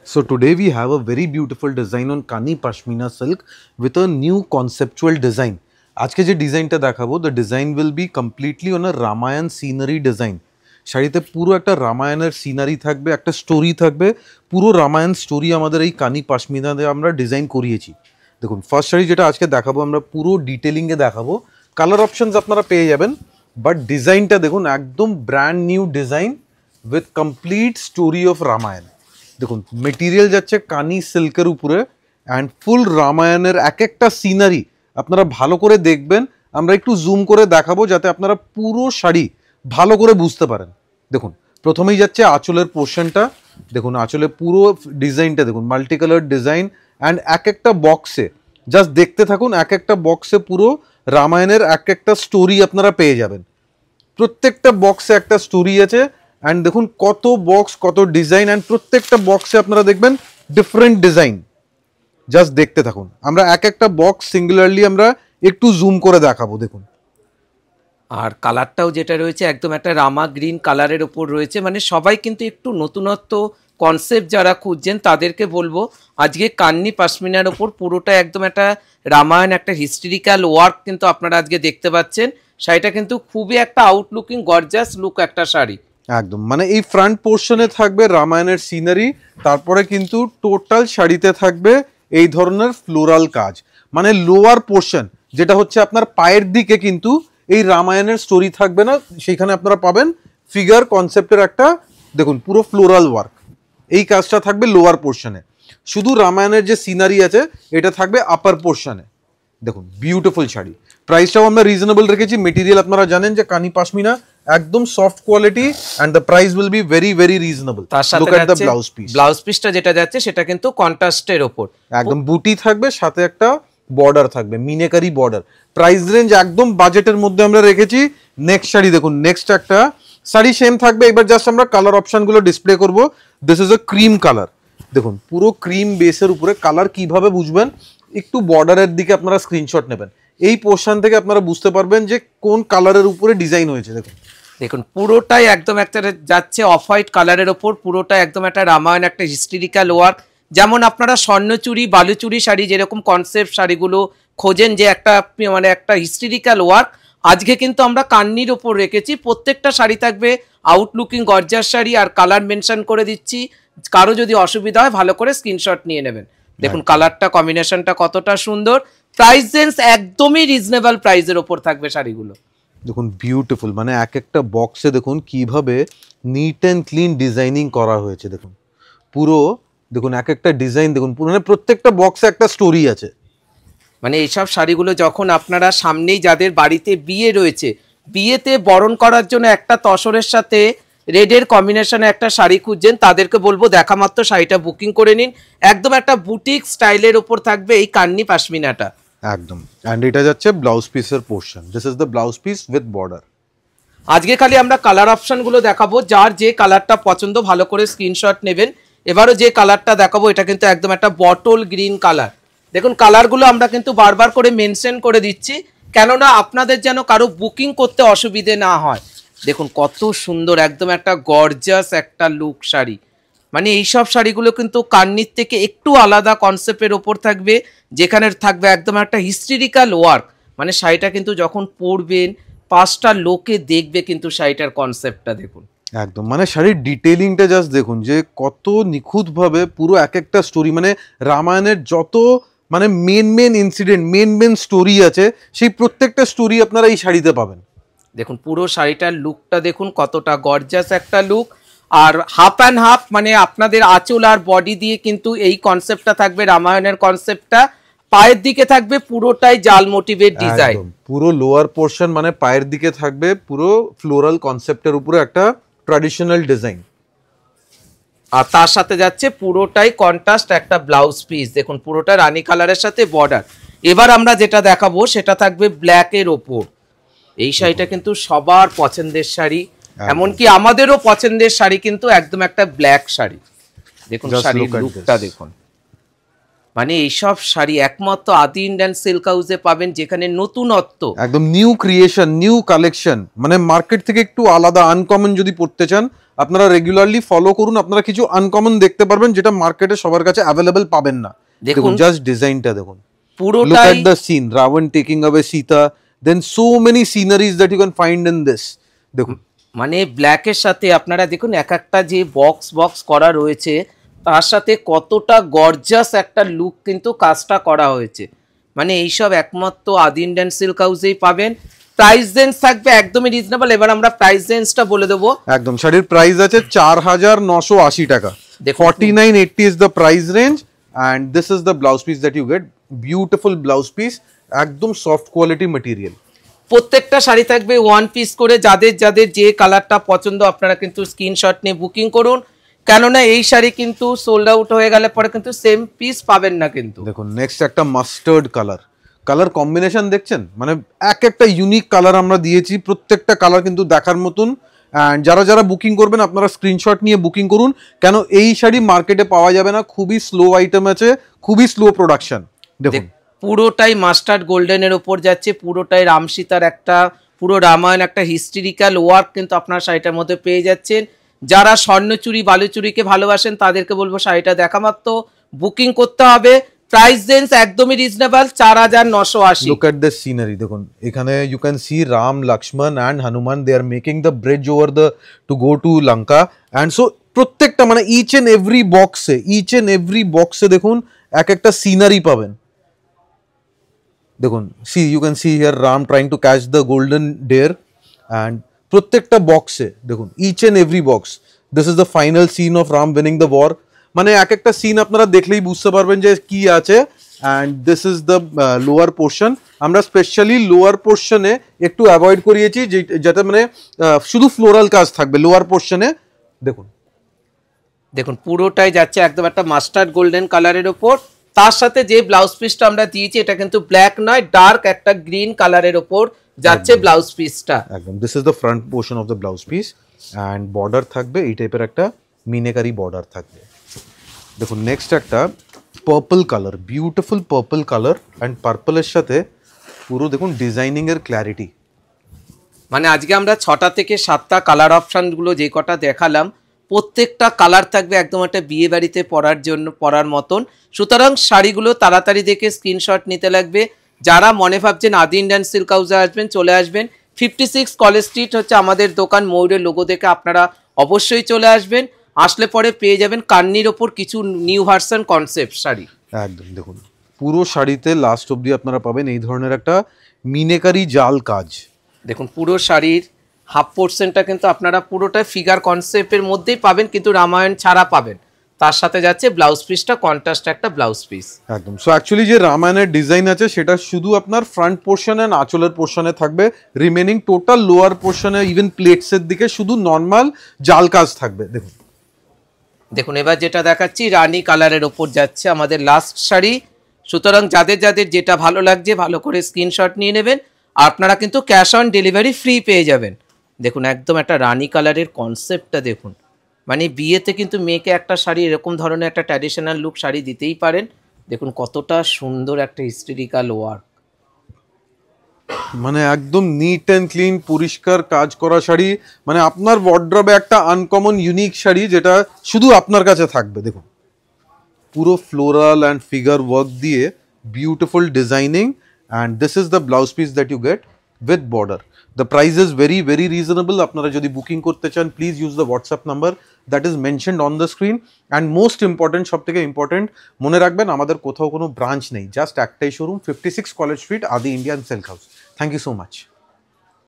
So today we have a very beautiful design on Kani Pashmina silk with a new conceptual design. আজকে যে ডিজাইনটা দেখাবো, the design will be completely on a Ramayan scenery design. শাড়িতে পুরো একটা রামায়ণের scenery থাকবে, একটা স্টোরি থাকবে, পুরো রামায়ণ স্টোরি আমাদের এই কানি পাশমিনাতে আমরা ডিজাইন করিয়েছি। দেখুন ফার্স্ট শাড়ি যেটা আজকে দেখাবো আমরা পুরো ডিটেলিংয়ে দেখাবো, কালার অপশনস আপনারা পেয়ে যাবেন, বাট ডিজাইনটা দেখুন একদম brand new design with complete story of Ramayana. দেখুন মেটেরিয়াল যাচ্ছে কানি সিল্কের উপরে অ্যান্ড ফুল রামায়ণের এক একটা সিনারি আপনারা ভালো করে দেখবেন। আমরা একটু জুম করে দেখাবো যাতে আপনারা পুরো শাড়ি ভালো করে বুঝতে পারেন। দেখুন প্রথমেই যাচ্ছে আঁচলের পোর্শনটা, দেখুন আঁচলে পুরো ডিজাইনটা দেখুন, মাল্টি কালার ডিজাইন অ্যান্ড এক একটা বক্সে জাস্ট দেখতে থাকুন, এক একটা বক্সে পুরো রামায়ণের এক একটা স্টোরি আপনারা পেয়ে যাবেন। প্রত্যেকটা বক্সে একটা স্টোরি আছে অ্যান্ড দেখুন কত বক্স, কত ডিজাইন অ্যান্ড প্রত্যেকটা বক্সে আপনারা দেখবেন ডিফারেন্ট ডিজাইন। জাস্ট দেখতে থাকুন, আমরা এক একটা বক্স সিঙ্গুলারলি আমরা একটু জুম করে দেখাবো। দেখুন আর কালারটাও যেটা রয়েছে একদম একটা রামা গ্রিন কালারের ওপর রয়েছে, মানে সবাই কিন্তু একটু নতুনত্ব কনসেপ্ট যারা খুঁজছেন তাদেরকে বলবো আজকে কান্নি পাশমিনার ওপর পুরোটা একদম একটা রামায়ণ, একটা হিস্টোরিক্যাল ওয়ার্ক কিন্তু আপনারা আজকে দেখতে পাচ্ছেন। শাড়িটা কিন্তু খুবই একটা আউটলুকিং গর্জাস লুক একটা শাড়ি একদম, মানে এই ফ্রন্ট পোর্শনে থাকবে রামায়ণের সিনারি, তারপরে কিন্তু টোটাল শাড়িতে থাকবে এই ধরনের ফ্লোরাল কাজ, মানে লোয়ার পোর্শন যেটা হচ্ছে আপনার পায়ের দিকে কিন্তু এই রামায়ণের স্টোরি থাকবে না, সেখানে আপনারা পাবেন ফিগার কনসেপ্টের একটা দেখুন পুরো ফ্লোরাল ওয়ার্ক। এই কাজটা থাকবে লোয়ার পোর্শনে, শুধু রামায়ণের যে সিনারি আছে এটা থাকবে আপার পোর্শনে। দেখুন বিউটিফুল শাড়ি, প্রাইসটাও আমরা রিজনেবল রেখেছি। মেটেরিয়াল আপনারা জানেন যে কানি পাশমিনা একদম soft quality and the price will be very very reasonable. তার সাথে ব্লাউজ পিসটা যেটা যাচ্ছে সেটা কিন্তু কন্ট্রাস্টের ওপর একদম বুটি থাকবে, সাথে একটা বর্ডার থাকবে, মিনেকারি বর্ডার। প্রাইস রেঞ্জ একদম বাজেটের মধ্যে আমরা রেখেছি। নেক্সট শাড়ি দেখুন, নেক্সট একটা শাড়ি সেম থাকবে, এবার জাস্ট আমরা কালার অপশনগুলো ডিসপ্লে করব। This is a cream colour, দেখুন পুরো ক্রিম বেসের উপরে কালার কিভাবে বুঝবেন, একটু বর্ডারের দিকে আপনারা স্ক্রিনশট নেবেন, এই পোর্শন থেকে আপনারা বুঝতে পারবেন যে কোন কালারের উপরে ডিজাইন হয়েছে। দেখুন দেখুন পুরোটাই একদম একটা যাচ্ছে অফ হোয়াইট কালারের ওপর, পুরোটা একদম একটা রামায়ণ, একটা হিস্টোরিক্যাল ওয়ার্ক। যেমন আপনারা স্বর্ণচুরি বালুচুরি শাড়ি যেরকম কনসেপ্ট শাড়িগুলো খোঁজেন যে একটা মানে একটা হিস্টোরিক্যাল ওয়ার্ক, আজকে কিন্তু আমরা কান্নির ওপর রেখেছি। প্রত্যেকটা শাড়ি থাকবে আউটলুকিং গর্জাস শাড়ি, আর কালার মেনশন করে দিচ্ছি, কারো যদি অসুবিধা হয় ভালো করে স্ক্রিনশট নিয়ে নেবেন। দেখুন কালারটা কম্বিনেশনটা কতটা সুন্দর, প্রাইস রেঞ্জ একদমই রিজনেবল প্রাইসের ওপর থাকবে শাড়িগুলো। দেখুন বিউটিফুল, মানে এক একটা বক্সে দেখুন কিভাবে নিট অ্যান্ড ক্লিন ডিজাইনিং করা হয়েছে। দেখুন পুরো দেখুন এক একটা ডিজাইন দেখুন, মানে প্রত্যেকটা বক্সে একটা স্টোরি আছে। মানে এইসব শাড়িগুলো যখন আপনারা সামনেই যাদের বাড়িতে বিয়ে রয়েছে, বিয়েতে বরণ করার জন্য একটা তসরের সাথে রেডের কম্বিনেশনে একটা শাড়ি খুঁজছেন, তাদেরকে বলবো দেখা মাত্র শাড়িটা বুকিং করে নিন। একদম একটা বুটিক স্টাইলের ওপর থাকবে এই কান্নি পাশমিনাটা একদম। অ্যান্ড এটা যাচ্ছে ব্লাউজ পিসের portion, this is the blouse piece with border. আজকে খালি আমরা কালার অপশনগুলো দেখাবো, যার যে কালারটা পছন্দ ভালো করে স্ক্রিনশট নেবেন। এবারও যে কালারটা দেখাবো এটা কিন্তু একদম একটা বটল গ্রিন কালার। দেখুন কালারগুলো আমরা কিন্তু বারবার করে মেনশন করে দিচ্ছি, কেননা আপনাদের যেন কারো বুকিং করতে অসুবিধে না হয়। দেখুন কত সুন্দর, একদম একটা গর্জাস একটা লুক শাড়ি। মানে এইসব শাড়িগুলো কিন্তু কান্নির থেকে একটু আলাদা কনসেপ্টের ওপর থাকবে, যেখানে থাকবে একদম একটা হিস্টোরিক্যাল ওয়ার্ক। মানে শাড়িটা কিন্তু যখন পরবেন পাঁচটা লোকে দেখবে কিন্তু শাড়িটার কনসেপ্টটা দেখুন একদম, মানে শাড়ির ডিটেলিংটা জাস্ট দেখুন যে কত নিখুঁতভাবে পুরো এক একটা স্টোরি, মানে রামায়ণের যত মানে মেন ইনসিডেন্ট, মেন স্টোরি আছে, সেই প্রত্যেকটা স্টোরি আপনারা এই শাড়িতে পাবেন। দেখুন পুরো শাড়িটার লুকটা দেখুন কতটা গর্জাস একটা লুক। আর হাফ অ্যান্ড হাফ, মানে আপনাদের আঁচল আর বডি দিয়ে কিন্তু এই কনসেপ্টটা থাকবে রামায়ণের কনসেপ্টটা। পায়ের দিকে থাকবে পুরোটাই জাল মোটিভের ডিজাইন, পুরো লোয়ার পোর্শন মানে পায়ের দিকে থাকবে পুরো ফ্লোরাল কনসেপ্টের উপরে একটা ট্র্যাডিশনাল ডিজাইন, আর তার সাথে যাচ্ছে পুরোটাই কন্ট্রাস্ট একটা ব্লাউজ পিস। দেখুন পুরোটা রানী কালারের সাথে বর্ডার। এবার আমরা যেটা দেখাবো সেটা থাকবে ব্ল্যাকের ওপর। এই শাড়িটা কিন্তু সবার পছন্দের শাড়ি, এমনকি আমাদেরও পছন্দের শাড়ি, কিন্তু একদম একটা ব্ল্যাক শাড়ি। দেখুন শাড়ির লুকটা দেখুন, মানে এইসব শাড়ি একমাত্র আদি ইন্ডিয়ান সিল্ক হাউসে পাবেন, যেখানে নতুনত্ব, একদম নিউ ক্রিয়েশন, নিউ কালেকশন, মানে মার্কেট থেকে একটু আলাদা আনকমন যদি পড়তে চান আপনারা রেগুলারলি ফলো করুন, আপনারা কিছু আনকমন দেখতে পারবেন যেটা মার্কেটে সবার কাছে অ্যাভেলেবল পাবেন না। দেখুন জাস্ট ডিজাইনটা দেখুন, পুরোটাই look at the scene, Ravan taking away Sita, then so many sceneries that you can find in this. দেখুন মানে ব্ল্যাকের সাথে আপনারা দেখুন এক একটা যে বক্স বক্স করা রয়েছে তার সাথে কতটা গর্জাস একটা লুক কিন্তু কাজটা করা হয়েছে। মানে এইসব একমাত্র আদি ইন্ডিয়ান সিল্ক হাউসেই পাবেন। প্রাইস রেঞ্জ থাকবে একদমই রিজনেবল। এবার আমরা প্রাইস রেঞ্জটা বলে দেবো। একদম শাড়ির প্রাইস আছে 4980 টাকা, 4980 is the price range and this is the blouse piece that you get, beautiful blouse piece, একদম সফট কোয়ালিটি ম্যাটেরিয়াল। প্রত্যেকটা শাড়ি থাকবে ওয়ান পিস করে, যাদের যাদের যে কালারটা পছন্দ আপনারা কিন্তু স্ক্রিনশট নিয়ে বুকিং করুন, কেননা এই শাড়ি কিন্তু সোল্ড আউট হয়ে গেলে পরে কিন্তু সেম পিস পাবেন না। কিন্তু দেখুন নেক্সট একটা মাস্টার্ড কালার, কালার কম্বিনেশন দেখছেন, মানে এক একটা ইউনিক কালার আমরা দিয়েছি, প্রত্যেকটা কালার কিন্তু দেখার মতন। অ্যান্ড যারা যারা বুকিং করবেন আপনারা স্ক্রিনশট নিয়ে বুকিং করুন, কেন এই শাড়ি মার্কেটে পাওয়া যাবে না, খুবই স্লো আইটেম আছে, খুবই স্লো প্রোডাকশন। দেখুন পুরোটাই মাস্টার্ড গোল্ডেনের ওপর যাচ্ছে, পুরোটাই রামসীতার একটা পুরো রামায়ণ একটা হিস্টোরিক্যাল ওয়ার্ক কিন্তু আপনার শাড়িটার মধ্যে পেয়ে যাচ্ছেন। যারা স্বর্ণচুরি বালুচুরিকে ভালোবাসেন তাদেরকে বলবো শাড়িটা দেখা মাত্র বুকিং করতে হবে। প্রাইস রেঞ্জ একদমই reasonable, 4980। Look at this scenery, দেখুন এখানে you can see Ram, Lakshman and Hanuman, they are making the bridge over the to go to Lanka. And so প্রত্যেকটা মানে ইচ এন্ড এভরি বক্সে দেখুন এক একটা সিনারি পাবেন। দেখুন see you can see here Ram trying to catch the golden deer, and প্রত্যেকটা বক্সে দেখুন each and every box, this is the final scene of Ram winning the war. মানে এক একটা সিন আপনারা দেখলেই বুঝতে পারবেন যে কি আছে। And this is the lower portion, আমরা স্পেশালি লোয়ার পোর্শনে একটু অ্যাভয়েড করিয়েছি যাতে মানে শুধু ফ্লোরাল কাজ থাকবে লোয়ার পোর্শনে। দেখুন দেখুন পুরোটাই যাচ্ছে একদম একটা মাস্টার্ড গোল্ডেন কালারের ওপর, তার সাথে যে ব্লাউজ পিসটা আমরা দিয়েছি এটা কিন্তু ব্ল্যাক নয়, ডার্ক একটা গ্রিন কালারের ওপর যাচ্ছে ব্লাউজ পিসটা। একদম this is the front portion of the blouse piece, and border থাকবে এই টাইপের একটা মিনেকারি বর্ডার থাকবে। দেখুন নেক্সট একটা purple colour, beautiful purple colour, and পার্পলের সাথে পুরো দেখুন ডিজাইনিং এর ক্ল্যারিটি। মানে আজকে আমরা 6টা থেকে 7টা কালার অপশানগুলো যে কটা দেখালাম প্রত্যেকটা কালার থাকবে একদম একটা বিয়ে বাড়িতে পরার মতন। সুতরাং শাড়িগুলো তাড়াতাড়ি দেখে স্ক্রিনশট নিতে লাগবে। যারা মনে ভাবছেন আদি ইন্ডিয়ান সিল্ক হাউসে আসবেন, চলে আসবেন। 56 কলেজ স্ট্রিট হচ্ছে আমাদের দোকান, ময়ূরের লোগো দেখে আপনারা অবশ্যই চলে আসবেন। আসলে পরে পেয়ে যাবেন কান্নির ওপর কিছু নিউ ভার্সন কনসেপ্ট শাড়ি। একদম দেখুন পুরো শাড়িতে লাস্ট অবধি আপনারা পাবেন এই ধরনের একটা মিনেকারি জাল কাজ। দেখুন পুরো শাড়ির হাফ পোর্শনটা কিন্তু আপনারা পুরোটা ফিগার কনসেপ্টের মধ্যেই পাবেন, কিন্তু রামায়ণ ছাড়া পাবেন। তার সাথে যাচ্ছে ব্লাউজ পিসটা কন্ট্রাস্ট একটা ব্লাউজ পিস। একদম সো অ্যাকচুয়ালি যে রামায়ণের ডিজাইন আছে সেটা শুধু আপনার ফ্রন্ট পোর্শন এন্ড আঁচলের পোর্শনে থাকবে, রিমেনিং টোটাল লোয়ার পোর্শনে ইভেন প্লেটসের দিকে শুধু নর্মাল জাল কাজ থাকবে। দেখুন দেখুন এবার যেটা দেখাচ্ছি রানী কালারের ওপর যাচ্ছে আমাদের লাস্ট শাড়ি। সুতরাং যাদের যাদের যেটা ভালো লাগছে ভালো করে স্ক্রিনশট নিয়ে নেবেন, আর আপনারা কিন্তু ক্যাশ অন ডেলিভারি ফ্রি পেয়ে যাবেন। দেখুন একদম একটা রানী কালারের কনসেপ্টটা দেখুন, মানে বিয়েতে কিন্তু মেয়েকে একটা শাড়ি এরকম ধরনের একটা ট্র্যাডিশনাল লুক শাড়ি দিতেই পারেন। দেখুন কতটা সুন্দর একটা হিস্টোরিক্যাল ওয়ার্ক, মানে একদম নিট অ্যান্ড ক্লিন পরিষ্কার কাজ করা শাড়ি, মানে আপনার ওয়ার্ড্রবে একটা আনকমন ইউনিক শাড়ি যেটা শুধু আপনার কাছে থাকবে। দেখুন পুরো ফ্লোরাল অ্যান্ড ফিগার ওয়ার্ক দিয়ে beautiful designing, and this is the blouse piece that you get with border. The price is very very reasonable. আপনারা যদি বুকিং করতে চান please use the WhatsApp number that is mentioned on the screen. And most important, সব থেকে important মনে রাখবেন আমাদের কোথাও কোনো ব্রাঞ্চ নেই, জাস্ট একটাই শোরুম, 56 কলেজ স্ট্রিট, আদি Indian silk house. Thank you so much.